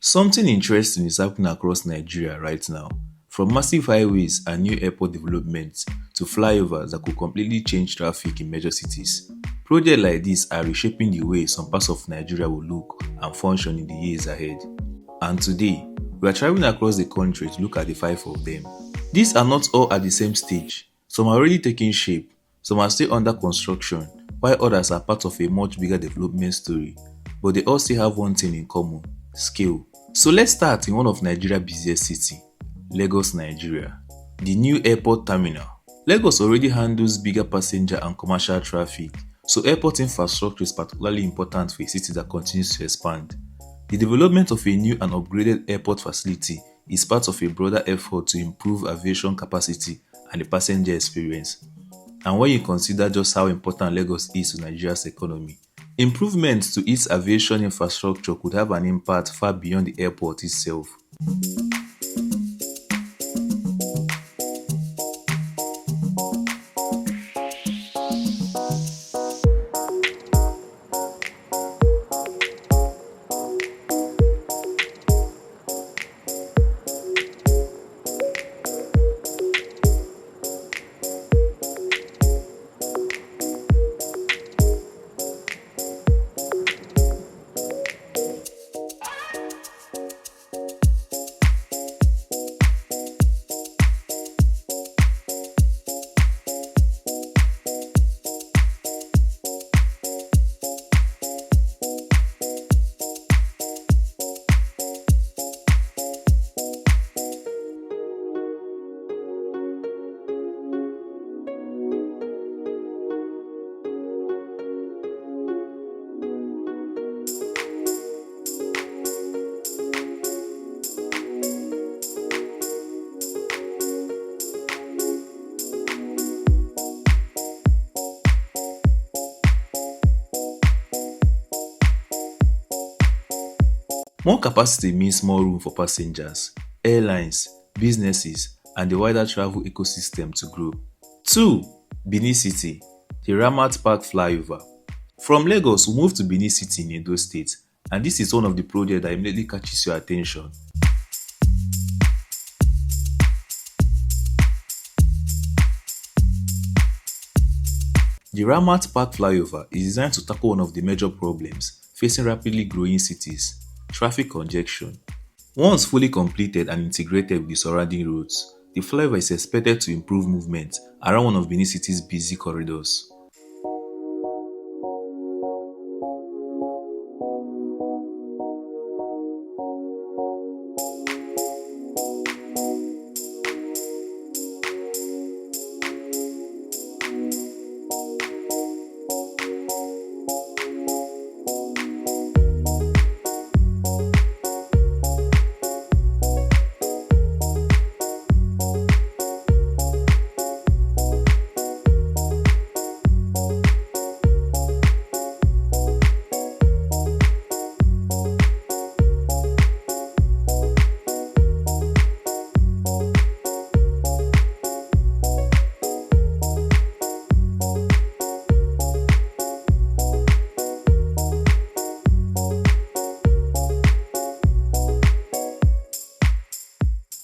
Something interesting is happening across Nigeria right now, from massive highways and new airport developments to flyovers that could completely change traffic in major cities. Projects like this are reshaping the way some parts of Nigeria will look and function in the years ahead. And today, we are traveling across the country to look at the five of them. These are not all at the same stage. Some are already taking shape, some are still under construction, while others are part of a much bigger development story. But they all still have one thing in common: scale. So let's start in one of Nigeria's busiest cities, Lagos, Nigeria. The new airport terminal. Lagos already handles bigger passenger and commercial traffic, so airport infrastructure is particularly important for a city that continues to expand. The development of a new and upgraded airport facility is part of a broader effort to improve aviation capacity and the passenger experience. And when you consider just how important Lagos is to Nigeria's economy, improvements to its aviation infrastructure could have an impact far beyond the airport itself. More capacity means more room for passengers, airlines, businesses, and the wider travel ecosystem to grow. 2. Benin City, the Ramat Park Flyover. From Lagos, we move to Benin City in Edo State, and this is one of the projects that immediately catches your attention. The Ramat Park Flyover is designed to tackle one of the major problems facing rapidly growing cities: traffic congestion. Once fully completed and integrated with the surrounding roads, the flyover is expected to improve movement around one of Benin City's busy corridors.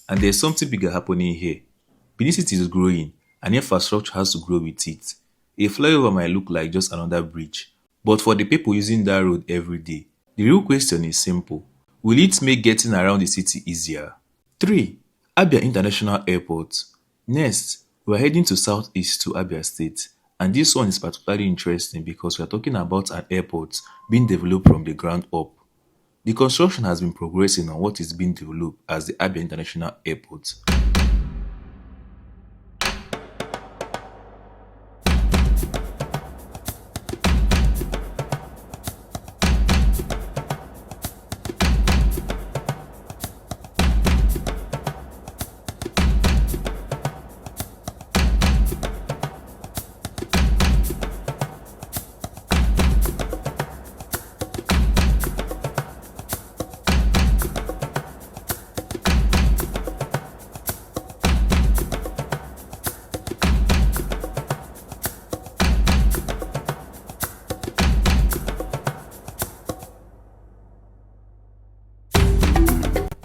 And there's something bigger happening here. Benin City is growing, and infrastructure has to grow with it. A flyover might look like just another bridge, but for the people using that road every day, the real question is simple: will it make getting around the city easier? 3. Abia International Airport. Next, we're heading to southeast to Abia State, and this one is particularly interesting because we are talking about an airport being developed from the ground up. The construction has been progressing on what is being developed as the Abia International Airport.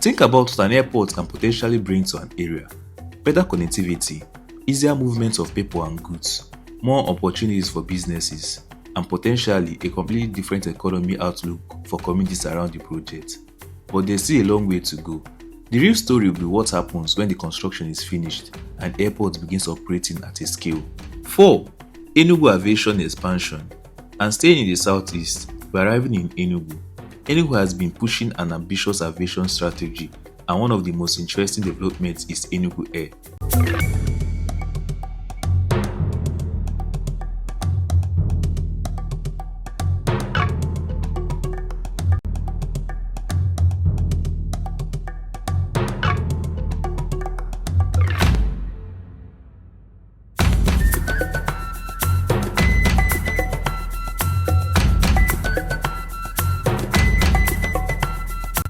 Think about what an airport can potentially bring to an area. Better connectivity, easier movement of people and goods, more opportunities for businesses, and potentially a completely different economy outlook for communities around the project. But there's still a long way to go. The real story will be what happens when the construction is finished and airport begins operating at a scale. 4. Enugu aviation expansion. And staying in the southeast, we're arriving in Enugu. Enugu has been pushing an ambitious aviation strategy, and one of the most interesting developments is Enugu Air.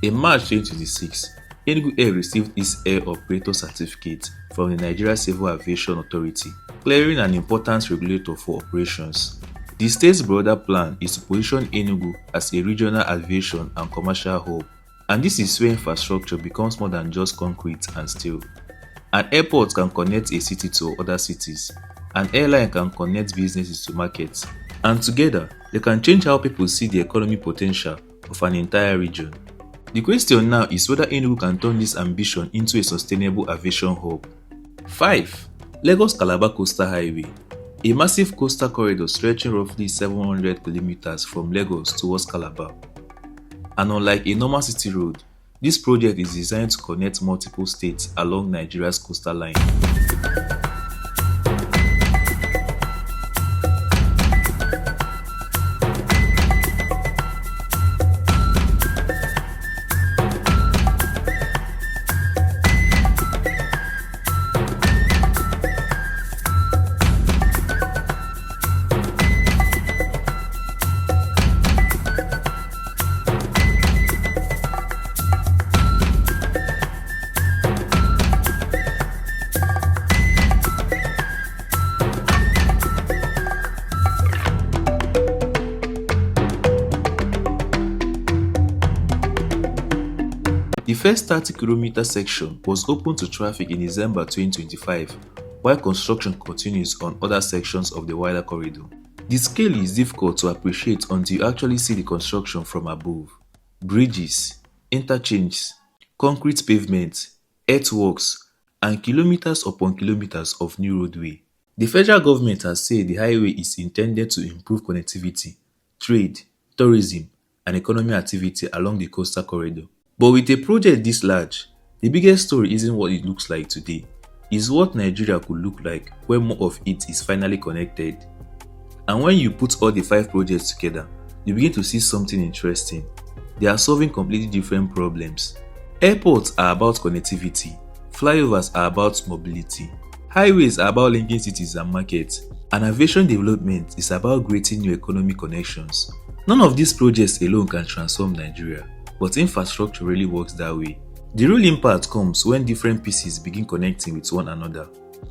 In March 2026, Enugu Air received its Air Operator Certificate from the Nigeria Civil Aviation Authority, clearing an important regulator for operations. The state's broader plan is to position Enugu as a regional aviation and commercial hub, and this is where infrastructure becomes more than just concrete and steel. An airport can connect a city to other cities, an airline can connect businesses to markets, and together they can change how people see the economic potential of an entire region. The question now is whether Enugu can turn this ambition into a sustainable aviation hub. 5. Lagos-Calabar Coastal Highway, a massive coastal corridor stretching roughly 700 kilometers from Lagos towards Calabar. And unlike a normal city road, this project is designed to connect multiple states along Nigeria's coastal line. The first 30-kilometer section was open to traffic in December 2025, while construction continues on other sections of the wider corridor. The scale is difficult to appreciate until you actually see the construction from above. Bridges, interchanges, concrete pavements, earthworks, and kilometers upon kilometers of new roadway. The federal government has said the highway is intended to improve connectivity, trade, tourism, and economic activity along the coastal corridor. But with a project this large, the biggest story isn't what it looks like today, it's what Nigeria could look like when more of it is finally connected. And when you put all the 5 projects together, you begin to see something interesting. They are solving completely different problems. Airports are about connectivity, flyovers are about mobility, highways are about linking cities and markets, and aviation development is about creating new economic connections. None of these projects alone can transform Nigeria, but infrastructure really works that way. The real impact comes when different pieces begin connecting with one another.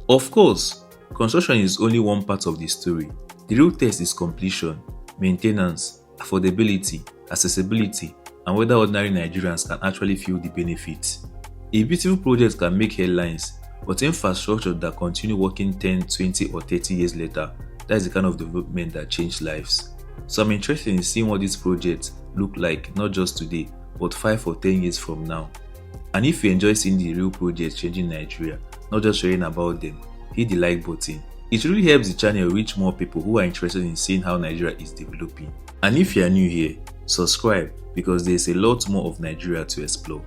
Of course, construction is only one part of the story. The real test is completion, maintenance, affordability, accessibility, and whether ordinary Nigerians can actually feel the benefits. A beautiful project can make headlines, but infrastructure that continue working 10, 20, or 30 years later, that is the kind of development that changed lives. So I'm interested in seeing what these projects look like, not just today, but 5 or 10 years from now. And if you enjoy seeing the real projects changing Nigeria, not just hearing about them, hit the like button. It really helps the channel reach more people who are interested in seeing how Nigeria is developing. And if you are new here, subscribe because there is a lot more of Nigeria to explore.